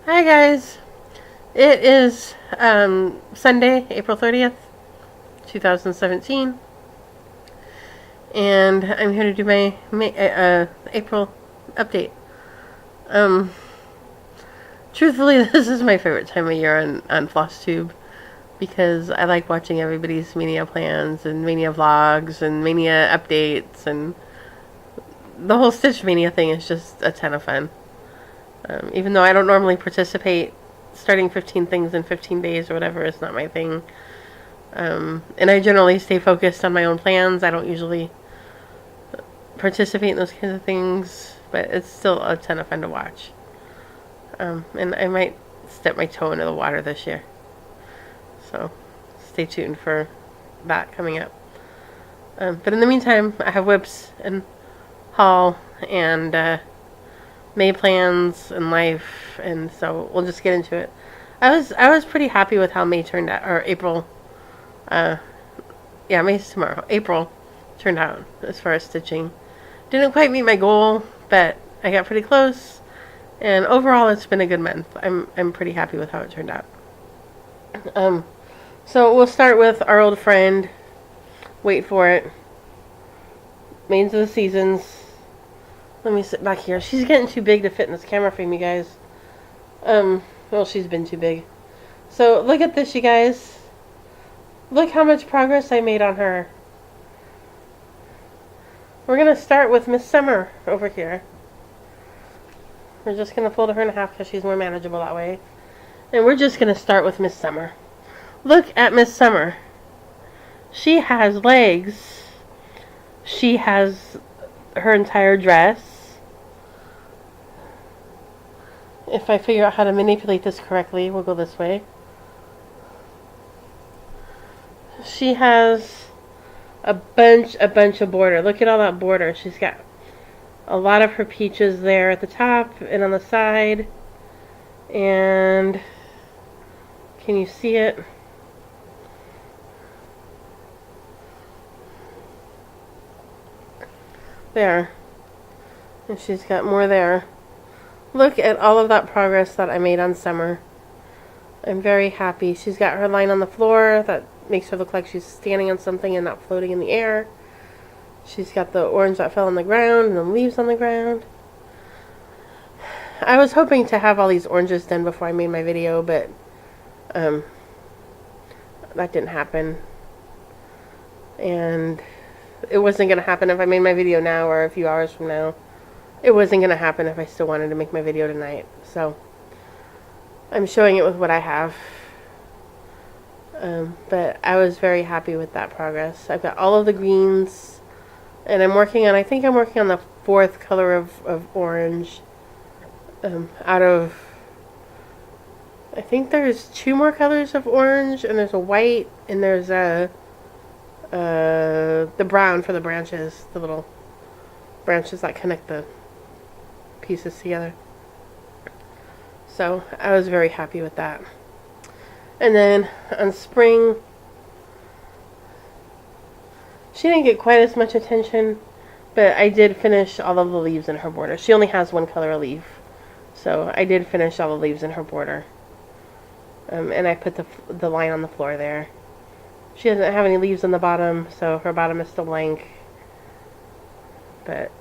Hi guys, it is Sunday, April 30th, 2017, and I'm here to do my April update. Um, Truthfully, this is my favorite time of year on FlossTube because I like watching everybody's Maynia plans and Maynia vlogs and Maynia updates, and the whole Stitch Mania thing is just a ton of fun. Even though I don't normally participate, starting 15 things in 15 days or whatever is not my thing. And I generally stay focused on my own plans. I don't usually participate in those kinds of things, but it's still a ton of fun to watch. And I might step my toe into the water this year. So stay tuned for that coming up. But in the meantime, I have WIPs and haul and May plans and life, and so we'll just get into it. I was pretty happy with how May turned out, or April. May's tomorrow. April turned out as far as stitching. Didn't quite meet my goal, but I got pretty close. And overall, it's been a good month. I'm pretty happy with how it turned out. So we'll start with our old friend. Wait for it. Maids of the Seasons. Let me sit back here. She's getting too big to fit in this camera frame, you guys. Well, she's been too big. So, look at this, you guys. Look how much progress I made on her. We're going to start with Miss Summer over here. We're just going to fold her in half because she's more manageable that way. And we're just going to start with Miss Summer. Look at Miss Summer. She has legs. She has her entire dress. If I figure out how to manipulate this correctly, we'll go this way. She has a bunch of border. Look at all that border. She's got a lot of her peaches there at the top and on the side. And can you see it? There. And she's got more there. Look at all of that progress that I made on Summer. I'm very happy. She's got her line on the floor that makes her look like she's standing on something and not floating in the air. She's got the orange that fell on the ground and the leaves on the ground. I was hoping to have all these oranges done before I made my video, but that didn't happen. And it wasn't going to happen if I made my video now or a few hours from now. It wasn't going to happen if I still wanted to make my video tonight. So I'm showing it with what I have. But I was very happy with that progress. I've got all of the greens. And I think I'm working on the fourth color of orange. Out of, I think there's 2 more colors of orange. And there's a white. And there's the brown for the branches. The little branches that connect the pieces together. So I was very happy with that. And then on Spring, she didn't get quite as much attention, but I did finish all of the leaves in her border. She only has one color of leaf, so I did finish all the leaves in her border. And I put the line on the floor there. She doesn't have any leaves on the bottom, so her bottom is still blank. But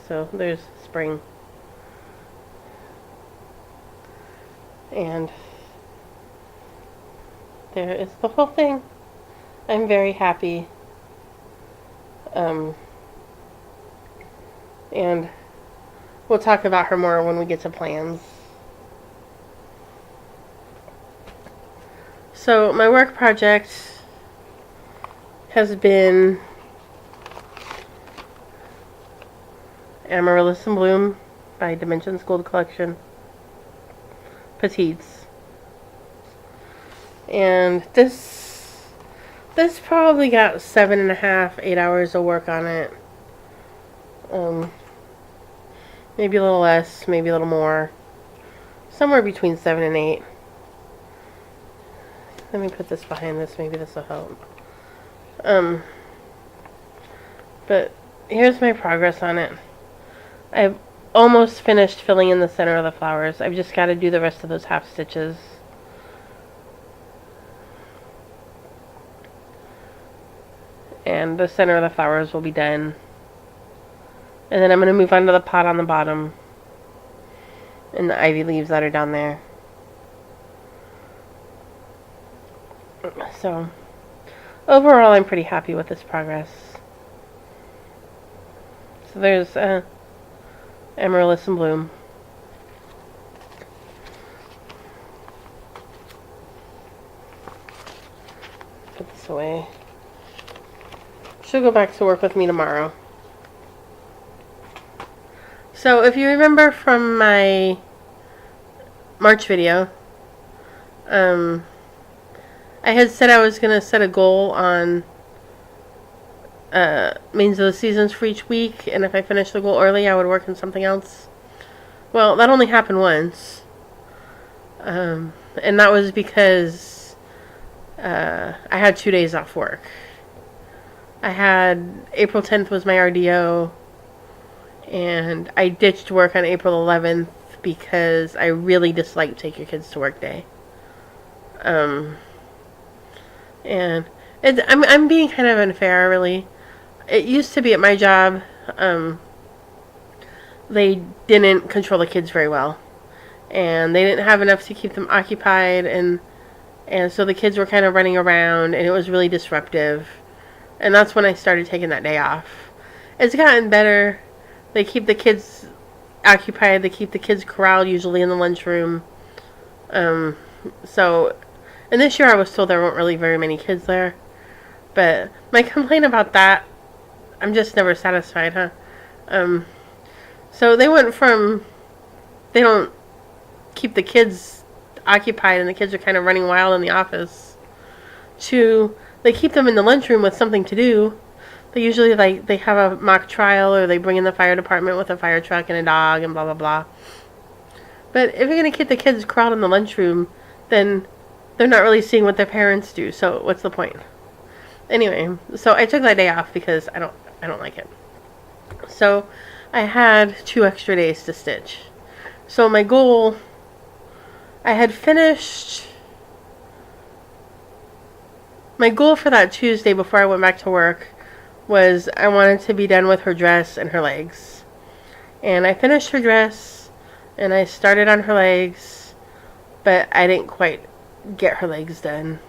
so there's Spring. And there is the whole thing. I'm very happy. And we'll talk about her more when we get to plans. So my work project has been Amaryllis in Bloom by Dimensions Gold Collection. Petites. And this probably got 7.5, 8 hours of work on it. Maybe a little less, maybe a little more. Somewhere between 7 and 8. Let me put this behind this, maybe this will help. But here's my progress on it. almost finished filling in the center of the flowers. I've just got to do the rest of those half stitches. And the center of the flowers will be done. And then I'm going to move on to the pot on the bottom. And the ivy leaves that are down there. So, overall I'm pretty happy with this progress. So there's Amaryllis in Bloom. Put this away. She'll go back to work with me tomorrow. So if you remember from my March video, I had said I was going to set a goal on means of the seasons for each week, and if I finished the goal early, I would work on something else. Well, that only happened once. And that was because I had 2 days off work. I had April 10th was my RDO, and I ditched work on April 11th because I really dislike Take Your Kids to Work Day. And I'm being kind of unfair, really. It used to be at my job, they didn't control the kids very well, and they didn't have enough to keep them occupied, and so the kids were kind of running around, and it was really disruptive. And that's when I started taking that day off. It's gotten better. They keep the kids occupied. They keep the kids corralled, usually in the lunchroom. So, and this year I was told there weren't really very many kids there. But my complaint about that, I'm just never satisfied, huh? So they went from, they don't keep the kids occupied and the kids are kind of running wild in the office, to they keep them in the lunchroom with something to do. They usually, like, they have a mock trial, or they bring in the fire department with a fire truck and a dog and blah, blah, blah. But if you're going to keep the kids crowded in the lunchroom, then they're not really seeing what their parents do, so what's the point? Anyway, so I took that day off because I don't like it. So I had 2 extra days to stitch. So my goal, I had finished, my goal for that Tuesday before I went back to work was I wanted to be done with her dress and her legs. And I finished her dress and I started on her legs, but I didn't quite get her legs done.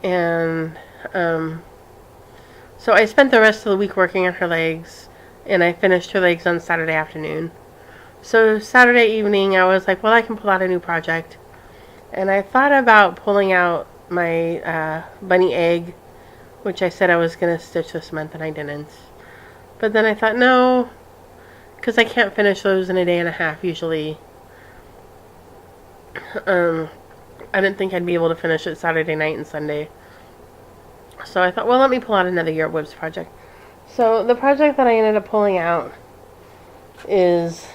And so I spent the rest of the week working on her legs, and I finished her legs on Saturday afternoon. So Saturday evening I was like, well, I can pull out a new project. And I thought about pulling out my bunny egg, which I said I was going to stitch this month, and I didn't. But then I thought, no, because I can't finish those in a day and a half usually. I didn't think I'd be able to finish it Saturday night and Sunday. So I thought, well, let me pull out another Your WIPs project. So the project that I ended up pulling out is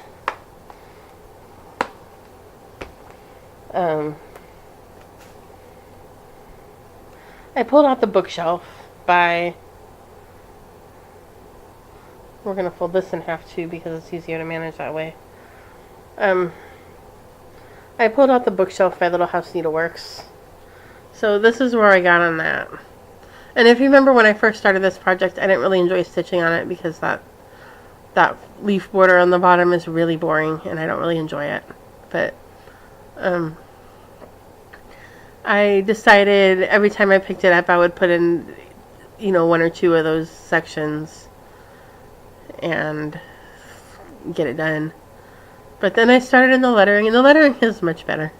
I pulled out the bookshelf by, we're going to fold this in half too because it's easier to manage that way. I pulled out the bookshelf by Little House Needleworks. So this is where I got on that. And if you remember when I first started this project, I didn't really enjoy stitching on it because that leaf border on the bottom is really boring and I don't really enjoy it. But I decided every time I picked it up I would put in, 1 or 2 of those sections and get it done. But then I started in the lettering, and the lettering is much better.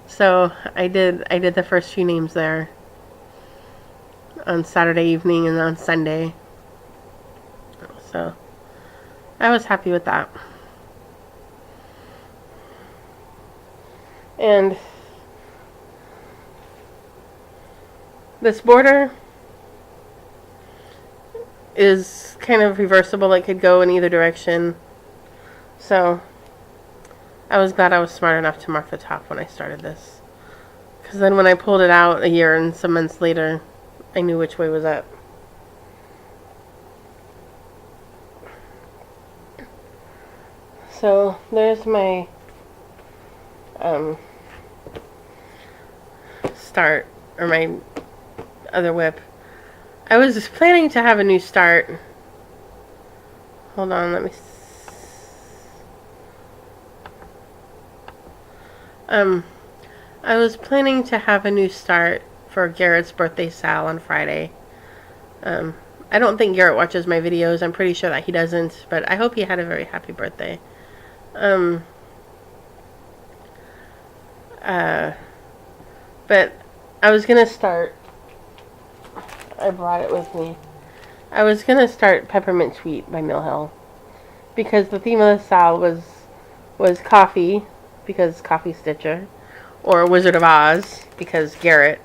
So I did the first few names there on Saturday evening and on Sunday. So I was happy with that. And this border is kind of reversible. It could go in either direction. So I was glad I was smart enough to mark the top when I started this. Because then when I pulled it out a year and some months later, I knew which way was up. So there's my start, or my other WIP. I was planning to have a new start. Hold on, let me I was planning to have a new start for Garrett's birthday sal on Friday. I don't think Garrett watches my videos. I'm pretty sure that he doesn't, but I hope he had a very happy birthday. But I was gonna start. I brought it with me. I was gonna start Peppermint Sweet by Mill Hill because the theme of the sal was coffee, because Coffee Stitcher, or Wizard of Oz because Garrett.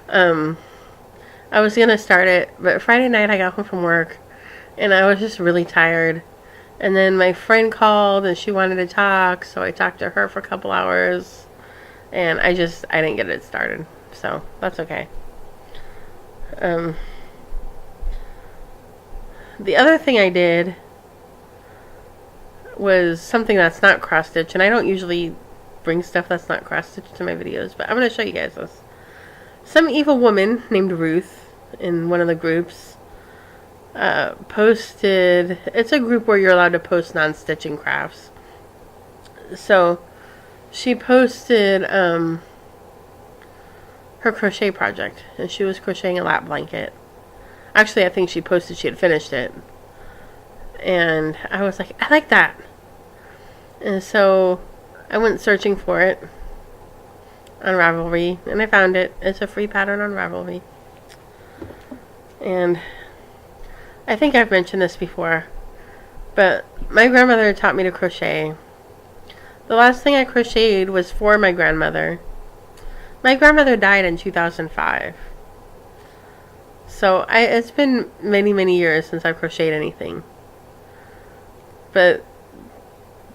I was gonna start it, but Friday night I got home from work and I was just really tired. And then my friend called and she wanted to talk, so I talked to her for a couple hours. And I didn't get it started. So that's okay. The other thing I did was something that's not cross stitch, and I don't usually bring stuff that's not cross stitch to my videos, but I'm going to show you guys this. Some evil woman named Ruth in one of the groups posted. It's a group where you're allowed to post non-stitching crafts. So she posted her crochet project, and she was crocheting a lap blanket. Actually, I think she posted she had finished it, and I was like, I like that. And so I went searching for it on Ravelry, and I found it. It's a free pattern on Ravelry. And I think I've mentioned this before, but my grandmother taught me to crochet. The last thing I crocheted was for my grandmother. My grandmother died in 2005. So it's been many, many years since I've crocheted anything. But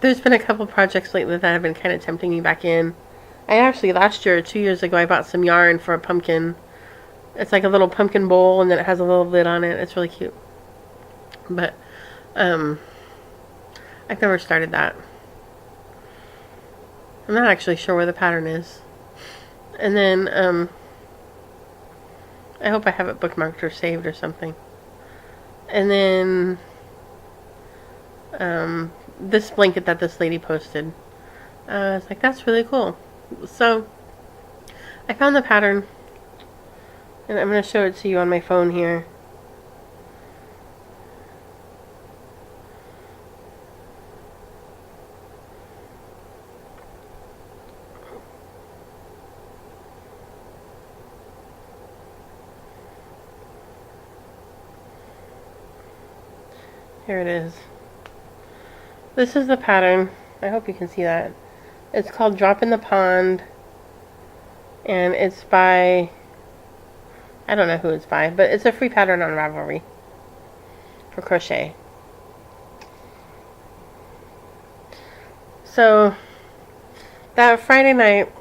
there's been a couple projects lately that have been kind of tempting me back in. I actually, last year, 2 years ago, I bought some yarn for a pumpkin. It's like a little pumpkin bowl, and then it has a little lid on it. It's really cute. But I've never started that. I'm not actually sure where the pattern is. And then I hope I have it bookmarked or saved or something. And then this blanket that this lady posted, I was like, that's really cool. So I found the pattern, and I'm going to show it to you on my phone here. Here it is. This is the pattern. I hope you can see that. It's called Drop in the Pond, and it's by, I don't know who it's by, but it's a free pattern on Ravelry for crochet. So that Friday night,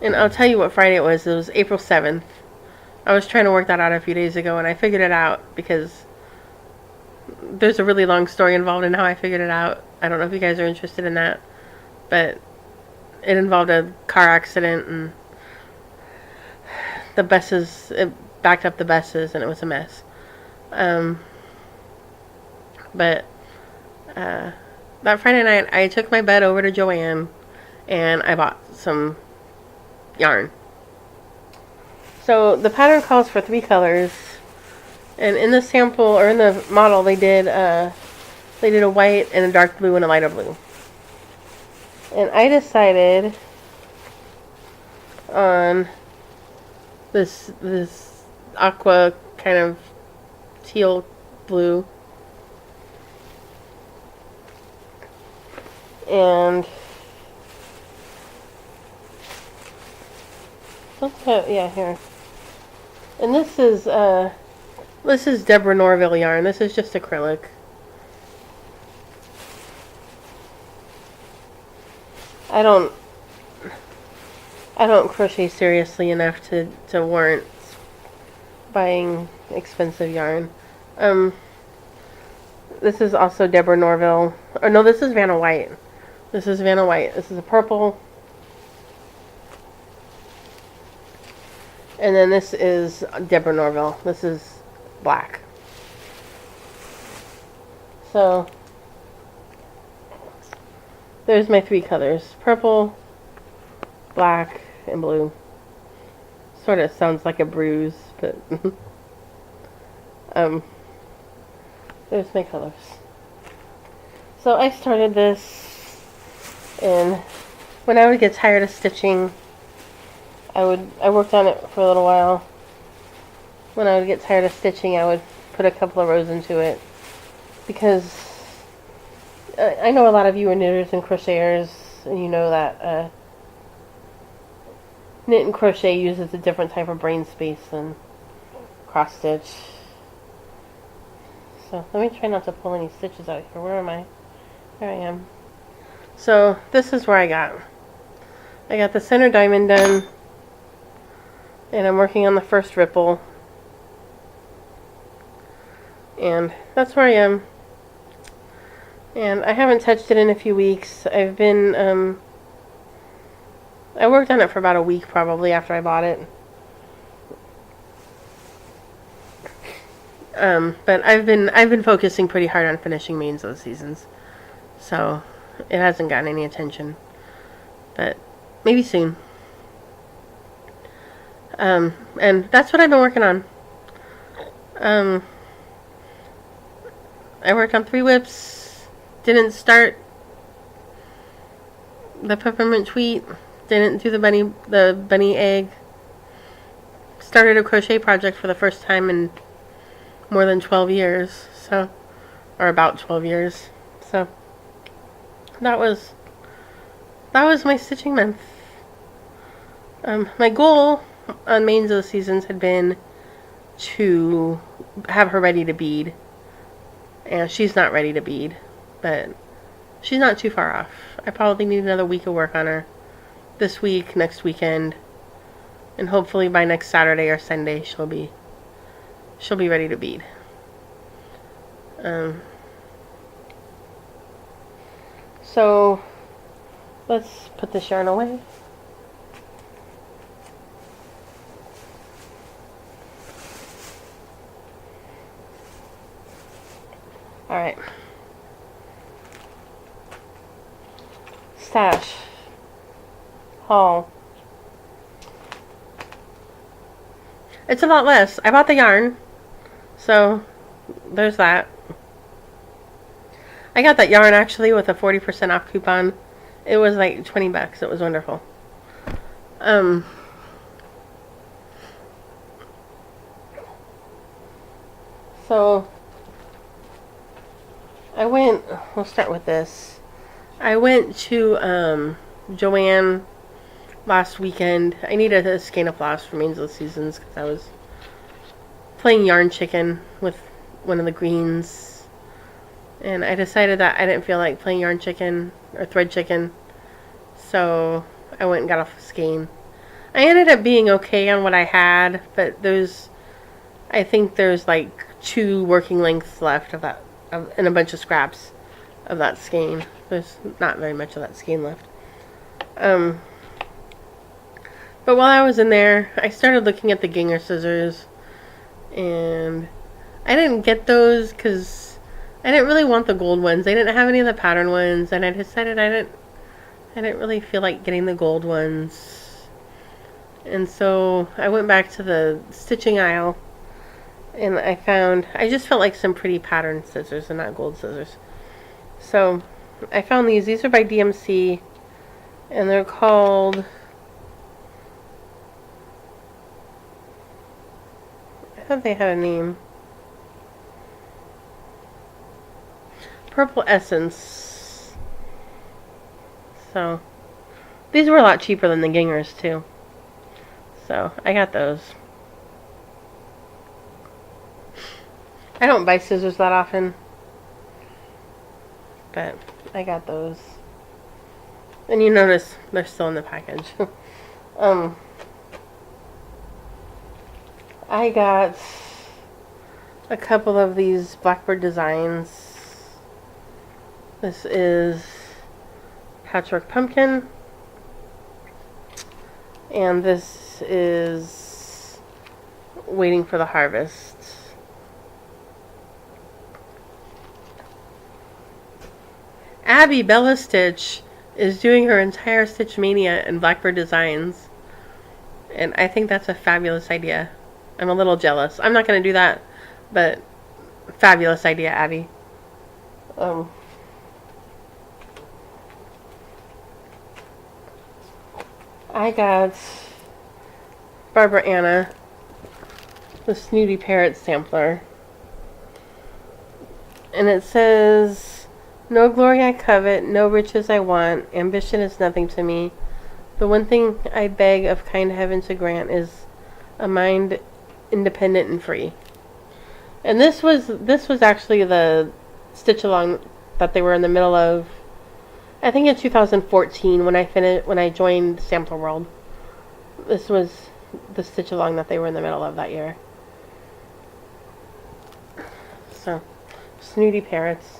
and I'll tell you what Friday it was. It was April 7th. I was trying to work that out a few days ago, and I figured it out because there's a really long story involved in how I figured it out. I don't know if you guys are interested in that, but it involved a car accident, and the buses, it backed up the buses, and it was a mess. But that Friday night, I took my bed over to Joann, and I bought some yarn. So the pattern calls for 3 colors. And in the sample, or in the model, they did a white and a dark blue and a lighter blue. And I decided on this aqua kind of teal blue. And yeah, here. And this is Deborah Norville yarn. This is just acrylic. I don't crochet seriously enough to warrant buying expensive yarn. This is also Deborah Norville. Oh no, this is Vanna White. This is Vanna White. This is a purple. And then this is Deborah Norville. This is black. So there's my 3 colors. Purple, black, and blue. Sort of sounds like a bruise, but there's my colors. So I started this, and when I would get tired of stitching, I worked on it for a little while. When I would get tired of stitching, I would put a couple of rows into it, because I know a lot of you are knitters and crocheters, and you know that knit and crochet uses a different type of brain space than cross stitch. So let me try not to pull any stitches out here. Where am I? There I am. So this is where I got the center diamond done, and I'm working on the first ripple, and that's where I am. And I haven't touched it in a few weeks. I've been I worked on it for about a week probably after I bought it. But I've been focusing pretty hard on finishing Mains of the Seasons, so it hasn't gotten any attention. But maybe soon. And that's what I've been working on. I worked on 3 WIPs. Didn't start the peppermint tweet. Didn't do the bunny egg. Started a crochet project for the first time in more than 12 years. So, or about 12 years. So that was my stitching month. My goal on Mains of the Seasons had been to have her ready to bead, and she's not ready to bead, but she's not too far off. I probably need another week of work on her. This week, next weekend, and hopefully by next Saturday or Sunday she'll be ready to bead. So let's put this yarn away. Alright. Stash. Haul. It's a lot less. I bought the yarn, so there's that. I got that yarn actually with a 40% off coupon. It was like 20 bucks. It was wonderful. So we'll start with this. I went to Joann last weekend. I needed a skein of floss for Mains of the Seasons because I was playing yarn chicken with one of the greens, and I decided that I didn't feel like playing yarn chicken or thread chicken, so I went and got a skein. I ended up being okay on what I had, but I think there's like 2 working lengths left of that, and a bunch of scraps of that skein. There's not very much of that skein left. But while I was in there, I started looking at the Gaynor Scissors, and I didn't get those because I didn't really want the gold ones. They didn't have any of the pattern ones, and I decided I didn't really feel like getting the gold ones. And so I went back to the stitching aisle, and I just felt like some pretty pattern scissors and not gold scissors. So I found these. These are by DMC, and they're called, I thought they had a name. Purple Essence. So these were a lot cheaper than the Gaynors too. So I got those. I don't buy scissors that often, but I got those. And you notice they're still in the package. I got a couple of these Blackbird Designs This is Patchwork Pumpkin. And this is Waiting for the Harvest. Abby Bella Stitch is doing her entire Stitch Mania in Blackbird Designs. And I think that's a fabulous idea. I'm a little jealous. I'm not going to do that, but fabulous idea, Abby. I got Barbara Anna, the Snooty Parrot sampler. And it says, "No glory I covet, no riches I want, ambition is nothing to me. The one thing I beg of kind heaven to grant is a mind independent and free." And this was actually the stitch along that they were in the middle of, I think in 2014 when I joined Sampler World. This was the stitch along that they were in the middle of that year. So, Snooty Parrots.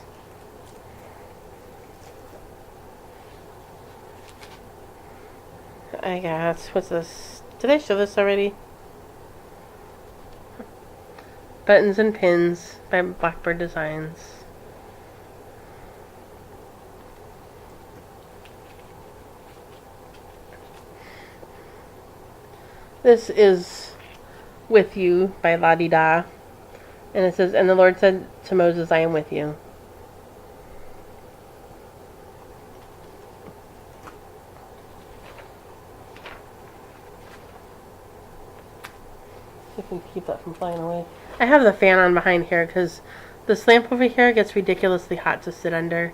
I got, what's this? Did I show this already? Buttons and Pins by Blackbird Designs. This is With You by La Di Da. And it says, "And the Lord said to Moses, I am with you." See if we can keep that from flying away. I have the fan on behind here because this lamp over here gets ridiculously hot to sit under.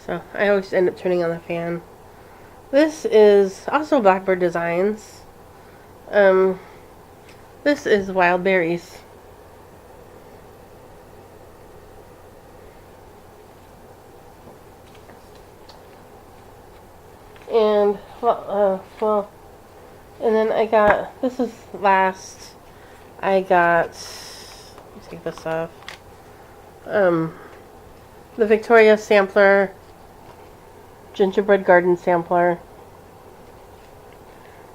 So I always end up turning on the fan. This is also Blackbird Designs. This is Wild Berries. And, and then I got, this is last, I got, let me take this off, the Victoria Sampler, Gingerbread Garden Sampler,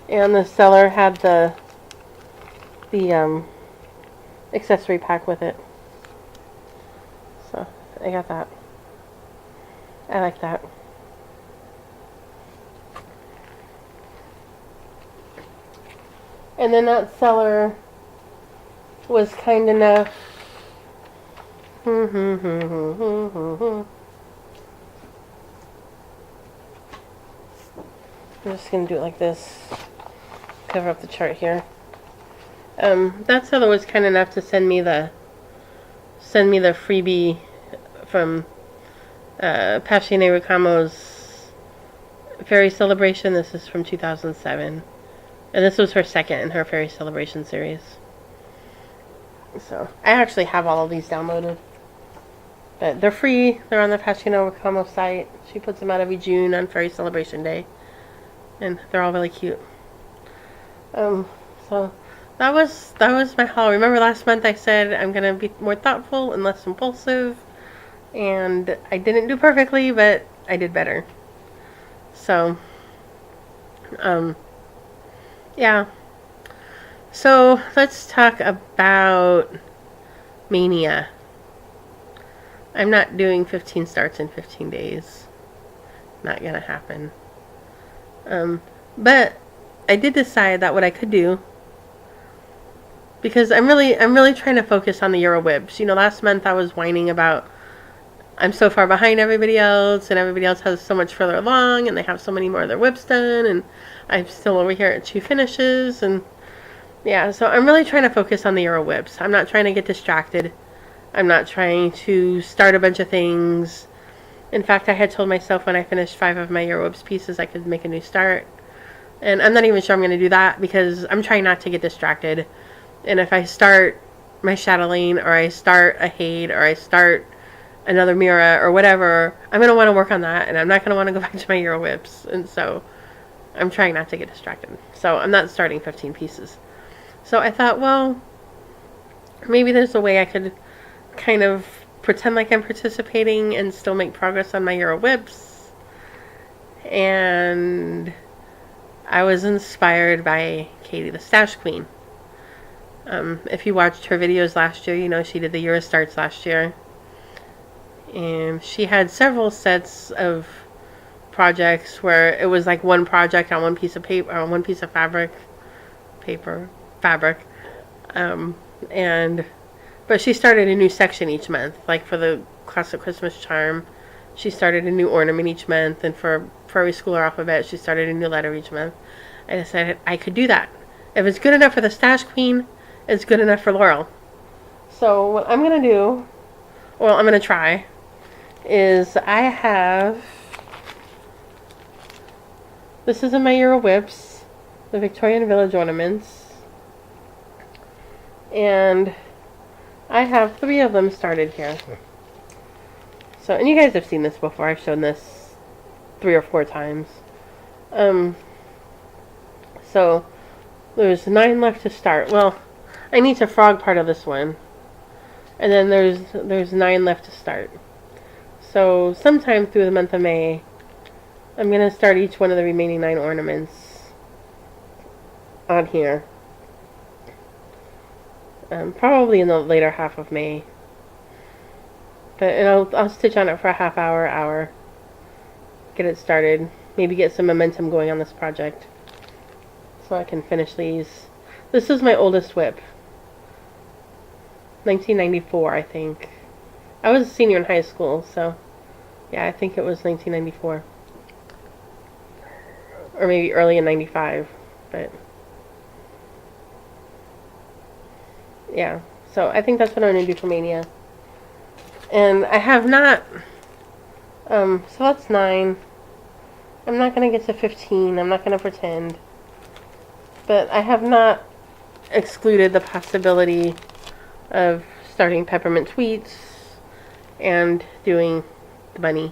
and the seller had the accessory pack with it, so I got that. I like that. And then that seller was kind enough. I'm just going to do it like this. Cover up the chart here. That seller was kind enough to send me the freebie from Passion Rukamo's Fairy Celebration. This is from 2007. And this was her second in her Fairy Celebration series. So, I actually have all of these downloaded. But they're free. They're on the Pashino Rukamo site. She puts them out every June on Fairy Celebration Day. And they're all really cute. So, that was my haul. Remember last month I said I'm going to be more thoughtful and less impulsive. And I didn't do perfectly, but I did better. So, yeah. So, let's talk about Maynia. I'm not doing 15 starts in 15 days. Not gonna happen. But I did decide that what I could do, because I'm really trying to focus on the Euro WIPs. You know, last month I was whining about I'm so far behind everybody else, and everybody else has so much further along, and they have so many more of their WIPs done, and I'm still over here at 2 finishes, and yeah, so I'm really trying to focus on the Euro WIPs. I'm not trying to get distracted. I'm not trying to start a bunch of things. In fact, I had told myself when I finished 5 of my Euro WIPs pieces, I could make a new start. And I'm not even sure I'm going to do that because I'm trying not to get distracted. And if I start my Chatelaine, or I start a Hade, or I start another Mira, or whatever, I'm going to want to work on that, and I'm not going to want to go back to my Euro WIPs. And so I'm trying not to get distracted. So I'm not starting 15 pieces. So I thought, well, maybe there's a way I could kind of pretend like I'm participating and still make progress on my Euro WIPs. And I was inspired by Katie the Stash Queen. If you watched her videos last year, you know she did the Euro starts last year. And she had several sets of projects where it was like one project on one piece of paper, on one piece of fabric. But she started a new section each month. Like for the Classic Christmas Charm, she started a new ornament each month. And for Prairie Schooler Alphabet, she started a new letter each month. I decided I could do that. If it's good enough for the Stash Queen, it's good enough for Laurel. So what I'm going to do, well, I'm going to try, is I have, this is in my Euro WIPs, the Victorian Village ornaments. And I have 3 of them started here. So, and you guys have seen this before. I've shown this 3 or 4 times. So, there's 9 left to start. Well, I need to frog part of this one. And then there's 9 left to start. So, sometime through the month of May, I'm going to start each one of the remaining 9 ornaments on here. Probably in the later half of May. But I'll stitch on it for a half hour. Get it started. Maybe get some momentum going on this project. So I can finish these. This is my oldest WIP. 1994, I think. I was a senior in high school, so yeah, I think it was 1994. Or maybe early in 95, but yeah, so I think that's what I'm going to do for Maynia. And I have not, so that's 9. I'm not going to get to 15. I'm not going to pretend. But I have not excluded the possibility of starting Peppermint Tweets and doing the bunny.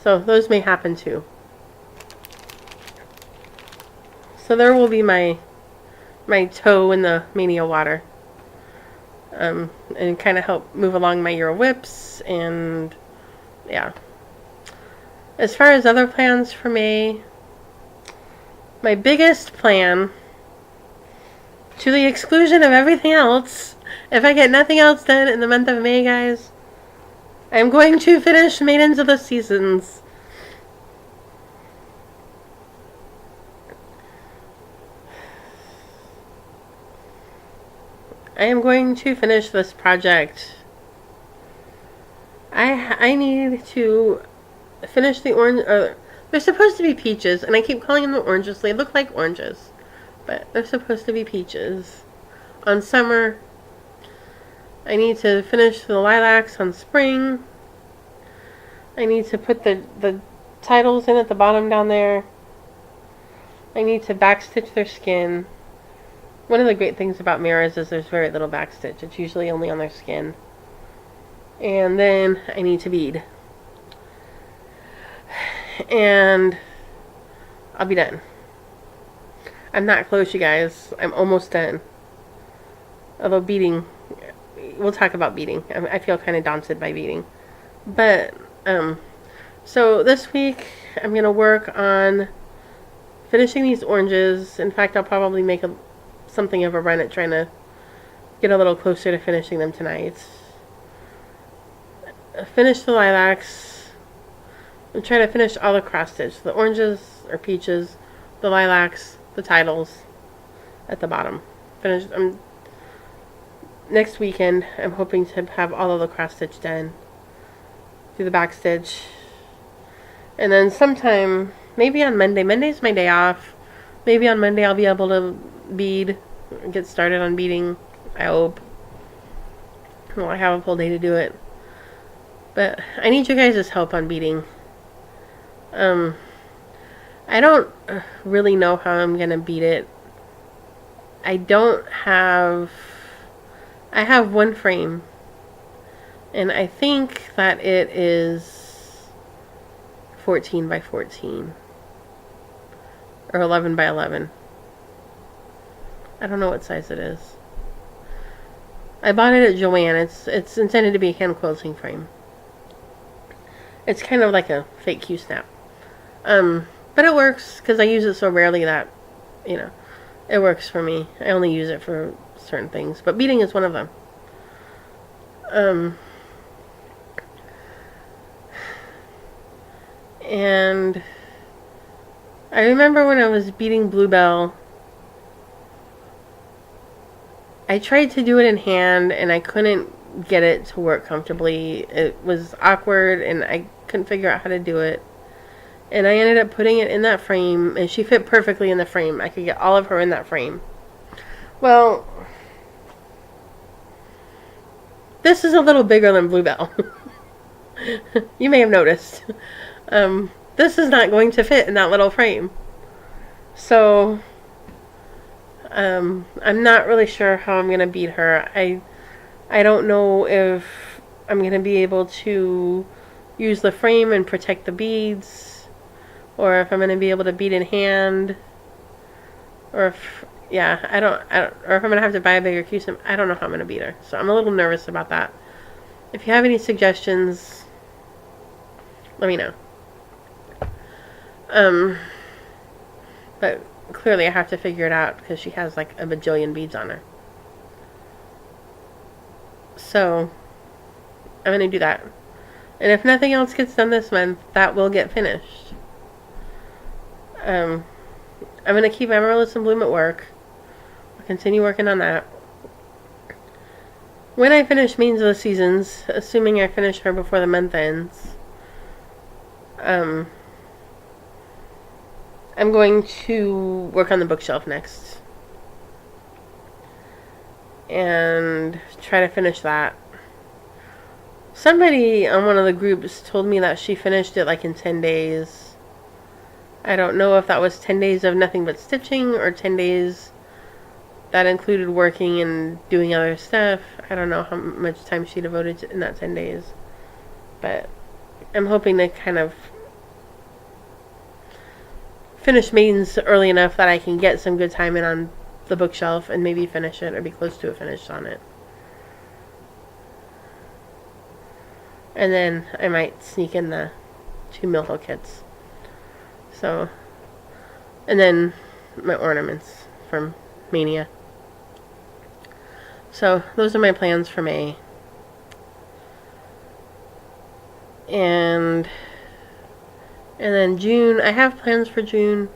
So those may happen too. So there will be my toe in the Maynia water. And kind of help move along my Euro WIPs, and yeah. As far as other plans for May, my biggest plan, to the exclusion of everything else, if I get nothing else done in the month of May, guys, I'm going to finish Maidens of the Seasons. I am going to finish this project. I need to finish the orange. They're supposed to be peaches, and I keep calling them oranges. They look like oranges, but they're supposed to be peaches. On summer, I need to finish the lilacs on spring. I need to put the titles in at the bottom down there. I need to backstitch their skin. One of the great things about mirrors is there's very little backstitch. It's usually only on their skin. And then I need to bead. And I'll be done. I'm not close, you guys. I'm almost done. Although beading, we'll talk about beading. I feel kind of daunted by beading. But, so this week I'm going to work on finishing these oranges. In fact, I'll probably make something of a run at trying to get a little closer to finishing them tonight. Finish the lilacs. I'm trying to finish all the cross stitch. The oranges or peaches, the lilacs, the titles at the bottom. Finish. Next weekend, I'm hoping to have all of the cross stitch done. Do the back stitch. And then sometime, maybe on Monday. Monday's my day off. Maybe on Monday I'll be able to bead, get started on beading, I hope. Well, I have a full day to do it. But I need you guys' help on beading. I don't really know how I'm going to bead it. I have one frame. And I think that it is 14 by 14. Or 11 by 11. I don't know what size it is. I bought it at Joann. It's intended to be a hand quilting frame. It's kind of like a fake Q-snap. But it works because I use it so rarely that, it works for me. I only use it for certain things, but beading is one of them. And I remember when I was beading Bluebell, I tried to do it in hand and I couldn't get it to work comfortably. It was awkward and I couldn't figure out how to do it. And I ended up putting it in that frame, and she fit perfectly in the frame. I could get all of her in that frame. Well, this is a little bigger than Bluebell. You may have noticed. This is not going to fit in that little frame. So, I'm not really sure how I'm going to beat her. I don't know if I'm going to be able to use the frame and protect the beads, or if I'm going to be able to bead in hand, or if, or if I'm going to have to buy a bigger Q-snap. I don't know how I'm going to beat her. So I'm a little nervous about that. If you have any suggestions, let me know. But clearly I have to figure it out because she has like a bajillion beads on her. So I'm going to do that. And if nothing else gets done this month, that will get finished. I'm going to keep Amaryllis and Bloom at work. I'll continue working on that. When I finish Means of the Seasons, assuming I finish her before the month ends, I'm going to work on the bookshelf next. And try to finish that. Somebody on one of the groups told me that she finished it like in 10 days. I don't know if that was 10 days of nothing but stitching or 10 days that included working and doing other stuff. I don't know how much time she devoted in that 10 days. But I'm hoping to kind of finish Maidens early enough that I can get some good time in on the bookshelf and maybe finish it or be close to a finish on it. And then I might sneak in the 2 Mill Hill kits. So, and then my ornaments from Maynia. So, those are my plans for May. And then June, I have plans for June.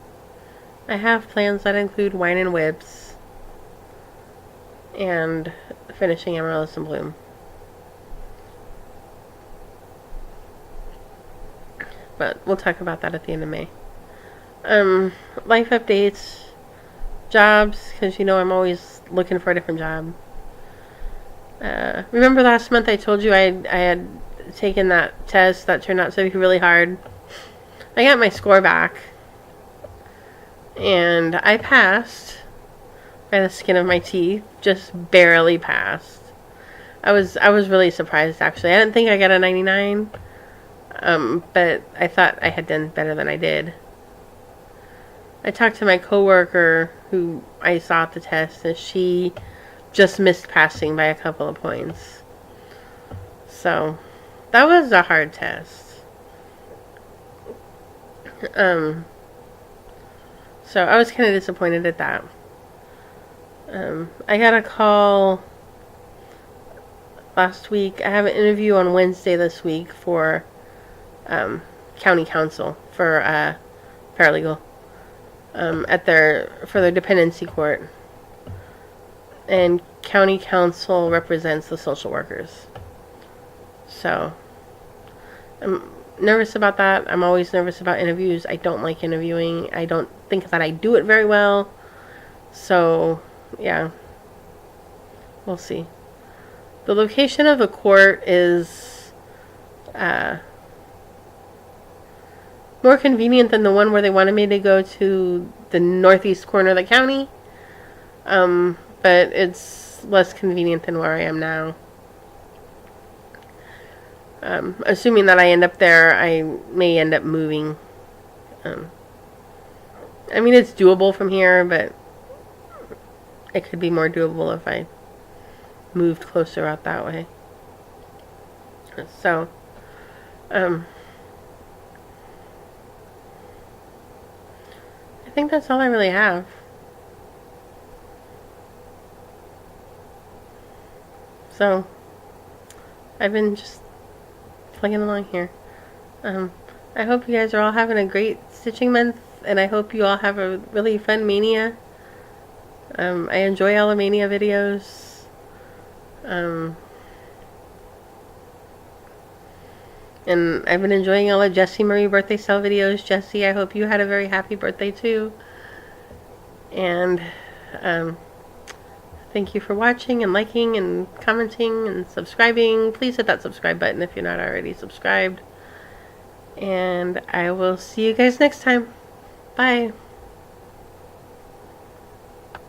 I have plans that include Wine and Whips. And finishing Amaryllis and Bloom. But we'll talk about that at the end of May. Life updates, jobs, because I'm always looking for a different job. Remember last month I told you I had taken that test that turned out to be really hard? I got my score back, and I passed by the skin of my teeth, just barely passed. I was really surprised, actually. I didn't think I got a 99, but I thought I had done better than I did. I talked to my coworker who I saw at the test, and she just missed passing by a couple of points. So, that was a hard test. So I was kind of disappointed at that. I got a call last week. I have an interview on Wednesday this week for county council for paralegal for their dependency court. And county council represents the social workers. So I'm nervous about that. I'm always nervous about interviews. I don't like interviewing. I don't think that I do it very well. So, yeah. We'll see. The location of the court is more convenient than the one where they wanted me to go to the northeast corner of the county. But it's less convenient than where I am now. Assuming that I end up there, I may end up moving. I mean, it's doable from here, but it could be more doable if I moved closer out that way. So, I think that's all I really have. So, I've been just plugging along here. I hope you guys are all having a great stitching month, and I hope you all have a really fun Maynia. I enjoy all the Maynia videos. And I've been enjoying all the Jessie Marie birthday sale videos. Jessie, I hope you had a very happy birthday too. And thank you for watching and liking and commenting and subscribing. Please hit that subscribe button if you're not already subscribed. And I will see you guys next time. Bye.